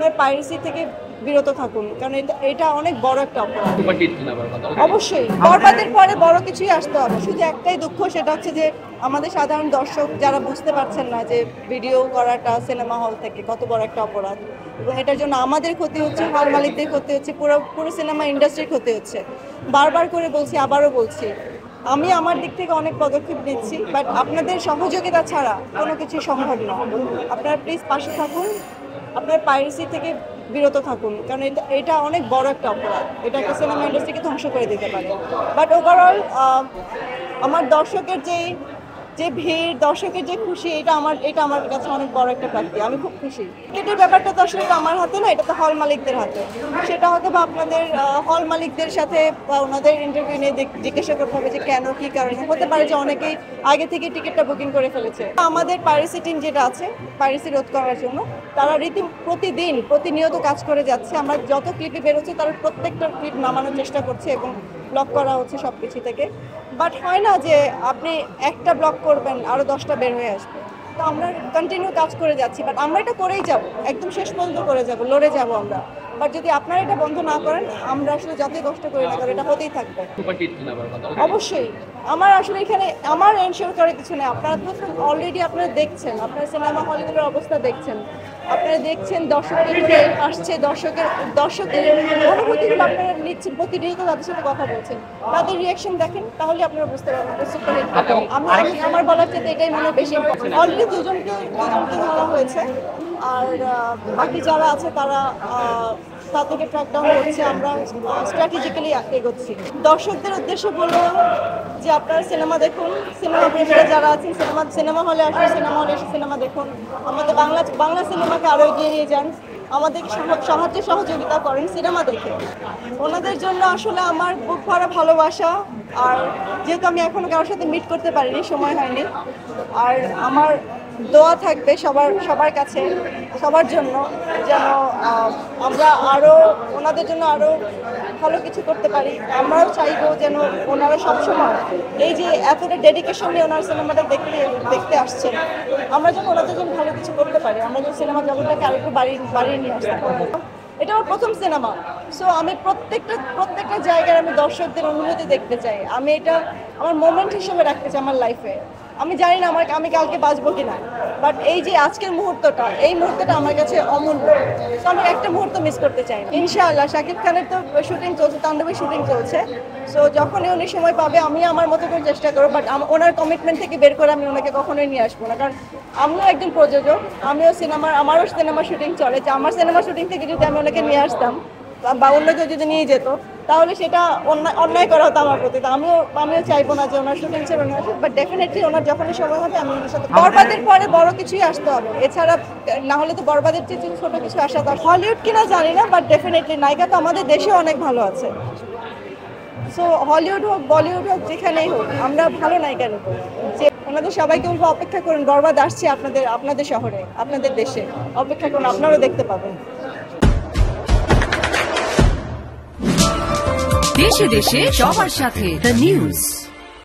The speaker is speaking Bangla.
আপনার পাইরেসি থেকে বিরত থাকুন, কারণ এটা অনেক বড় একটা অপরাধ। অবশ্যই বরবাদের পরে বড় কিছুই আসতে হবে। শুধু একটাই দুঃখ, সেটা হচ্ছে যে আমাদের সাধারণ দর্শক যারা বুঝতে পারছেন না যে ভিডিও করাটা সিনেমা হল থেকে কত বড় একটা অপরাধ, এবং এটার জন্য আমাদের ক্ষতি হচ্ছে, হল মালিকদের ক্ষতি হচ্ছে, পুরো সিনেমা ইন্ডাস্ট্রির ক্ষতি হচ্ছে। বারবার করে বলছি, আবারও বলছি, আমি আমার দিক থেকে অনেক পদক্ষেপ নিচ্ছি, বাট আপনাদের সহযোগিতা ছাড়া কোনো কিছু সম্ভব না। আপনারা প্লিজ পাশে থাকুন, আপনার পাইরেসি থেকে বিরত থাকুন, কারণ এটা অনেক বড় একটা অপরাধ। এটা একটা সিনেমা ইন্ডাস্ট্রিকে ধ্বংস করে দিতে পারে। বাট ওভারঅল আমার দর্শকের যে ভিড়, দর্শকের যে খুশি, এটা আমার কাছে অনেক বড় একটা প্রাপ্তি। আমি খুব খুশি। টিকিটের ব্যাপারটা তো আসলে আমার হাতে না, এটা তো হল মালিকদের হাতে। সেটা হয়তো বা আপনাদের হল মালিকদের সাথে বা ওনাদের ইন্টারভিউ নিয়ে জিজ্ঞাসা করতে হবে যে কেন, কী কারণে। হতে পারে যে অনেকেই আগে থেকে টিকিটটা বুকিং করে ফেলেছে। আমাদের পাইরেসি টিম যেটা আছে, পাইরেসি রোধ করার জন্য তারা প্রতিনিয়ত কাজ করে যাচ্ছে। আমরা যত ক্লিপে বেরোচ্ছে তার প্রত্যেকটা ক্লিপ নামানোর চেষ্টা করছে এবং ব্লক করা হচ্ছে সব কিছু থেকে। বাট হয় না যে আপনি একটা ব্লক করবেন আরও 10টা বের হয়ে আসবে। তো আমরা কন্টিনিউ কাজ করে যাচ্ছি, বাট আমরা এটা করেই যাব, একদম শেষ পর্যন্ত করে যাব, লড়ে যাব আমরা। বাট যদি আপনারা এটা বন্ধ না করেন, আমরা আসলে যতই কষ্ট করি না, এটা হতেই থাকবে। অবশ্যই আমার আসলে এখানে আমার এনশিওর করার কিছু নেই। আপনারা তো অলরেডি আপনারা দেখছেন, আপনারা সিনেমা হলগুলোর অবস্থা দেখছেন, আপনারা দেখছেন দর্শকের আসছে, দর্শকের অনুভূতিগুলো আপনারা নিচ্ছেন, প্রতিনিয়ত তাদের সাথে কথা বলছেন, তাদের রিয়াকশন দেখেন, তাহলে আপনারা বুঝতে পারবেন। আমি আমার বলার চেয়ে এটাই মনে বেশি ইম্পর্টেন্ট। অলরেডি দুজনকে ধরা হয়েছে, আর বাকি যারা আছে তারা তাদেরকে ট্র্যাক ডাউন করছে। আমরা স্ট্র্যাটেজিক্যালি এগোচ্ছি। দর্শকদের উদ্দেশ্যে বলবো যে আপনারা সিনেমা দেখুন, সিনেমা প্রেমীরা যারা আছেন সিনেমা হলে আসুন, সিনেমা হলে এসে সিনেমা দেখুন। আমাদের বাংলা সিনেমাকে আরও এগিয়ে নিয়ে যান, আমাদেরকে সাহায্য সহযোগিতা করেন সিনেমা দেখে। ওনাদের জন্য আসলে আমার বুক ভরা ভালোবাসা। আর যেহেতু আমি এখনও কারোর সাথে মিট করতে পারিনি, সময় হয়নি, আর আমার দোয়া থাকবে সবার কাছে, সবার জন্য, যেন আমরা ওনাদের জন্য আরও ভালো কিছু করতে পারি। আমরাও চাইবো যেন ওনারা সবসময় এই যে এতটা ডেডিকেশন নিয়ে ওনার সিনেমাটা দেখতে আসছেন, আমরা যেন ওনাদের জন্য ভালো কিছু করতে পারি, আমরা যেন সিনেমা জগৎটাকে আরেকটু বাড়িয়ে নিয়ে আসতে পারি। এটা আমার প্রথম সিনেমা, সো আমি প্রত্যেকটা জায়গায় আমি দর্শকদের অনুভূতি দেখতে চাই। আমি এটা আমার মোমেন্ট হিসেবে রাখতে চাই আমার লাইফে। আমি জানি না আমি কালকে বাঁচবো কিনা, বাট এই যে আজকের এই মুহূর্তটা আমার কাছে অমূল্য। তো আমি একটা মুহূর্ত মিস করতে চাই না। ইনশাআল্লাহ শাকিব খানের তো শুটিং চলছে, তাণ্ডবের শুটিং চলছে, সো যখনই উনি সময় পাবে আমি আমার মতো করে চেষ্টা করবো, বাট ওনার কমিটমেন্ট থেকে বের করে আমি ওনাকে কখনোই নিয়ে আসবো না। কারণ আমিও একজন প্রযোজক, আমারও সিনেমা শুটিং চলে, যে আমার সিনেমা শুটিং থেকে যদি আমি ওনাকে নিয়ে আসতাম বা অন্য কেউ যদি নিয়ে যেত, তাহলে সেটা অন্যায় করা হতো আমার প্রতি। তো আমিও চাইবো না যে ওনার শুটিং ছিল না, বাট ডেফিনেটলি ওনার যখনই সময় হবে আমি ওনার সাথে। বরবাদের পরে বড় কিছুই আসতে হবে, এছাড়া না হলে তো বরবাদের চেয়ে ছোট কিছু আসা দরকার। হলিউড কিনা জানি না, বাট ডেফিনেটলি নায়িকা তো আমাদের দেশেও অনেক ভালো আছে। সো হলিউড হোক, বলিউড হোক, যেখানেই হোক, আমরা ভালো নায়িকা নেব। যে ওনাদের সবাইকে বলবো অপেক্ষা করুন, বরবাদ আসছে আপনাদের শহরে, আপনাদের দেশে, অপেক্ষা করুন, আপনারাও দেখতে পাবেন। দেশে দেশে সবার সাথে দ্য নিউজ।